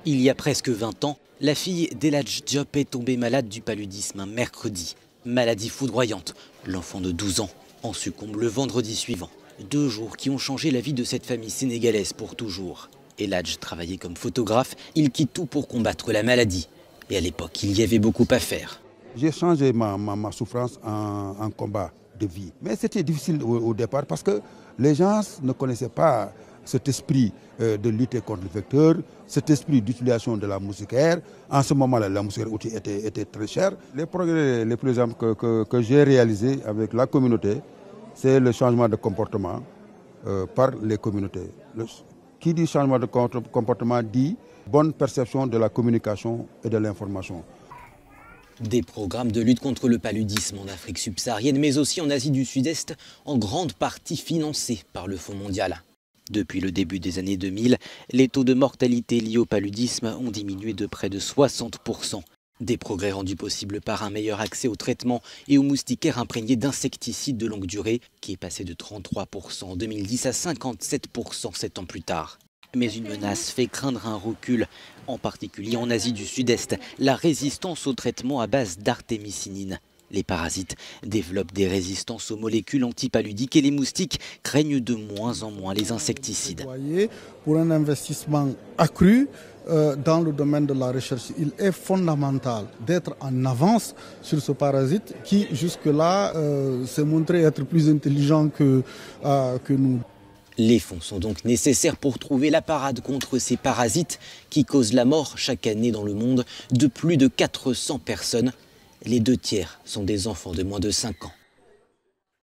Il y a presque 20 ans, la fille d'Eladj Diop est tombée malade du paludisme un mercredi. Maladie foudroyante. L'enfant de 12 ans en succombe le vendredi suivant. 2 jours qui ont changé la vie de cette famille sénégalaise pour toujours. Eladj travaillait comme photographe, il quitte tout pour combattre la maladie. Et à l'époque, il y avait beaucoup à faire. J'ai changé ma souffrance en combat de vie. Mais c'était difficile au départ parce que les gens ne connaissaient pas cet esprit de lutter contre le vecteur, cet esprit d'utilisation de la moustiquaire. En ce moment-là, la moustiquaire était très chère. Les progrès les plus simples que j'ai réalisés avec la communauté, c'est le changement de comportement par les communautés. Qui dit changement de comportement dit bonne perception de la communication et de l'information. Des programmes de lutte contre le paludisme en Afrique subsaharienne, mais aussi en Asie du Sud-Est, en grande partie financés par le Fonds mondial. Depuis le début des années 2000, les taux de mortalité liés au paludisme ont diminué de près de 60%. Des progrès rendus possibles par un meilleur accès au traitement et aux moustiquaires imprégnés d'insecticides de longue durée, qui est passé de 33% en 2010 à 57% 7 ans plus tard. Mais une menace fait craindre un recul, en particulier en Asie du Sud-Est, la résistance au traitement à base d'artémisinine. Les parasites développent des résistances aux molécules antipaludiques et les moustiques craignent de moins en moins les insecticides. Pour un investissement accru dans le domaine de la recherche, il est fondamental d'être en avance sur ce parasite qui jusque-là s'est montré être plus intelligent que nous. Les fonds sont donc nécessaires pour trouver la parade contre ces parasites qui causent la mort chaque année dans le monde de plus de 400 personnes. Les 2 tiers sont des enfants de moins de 5 ans.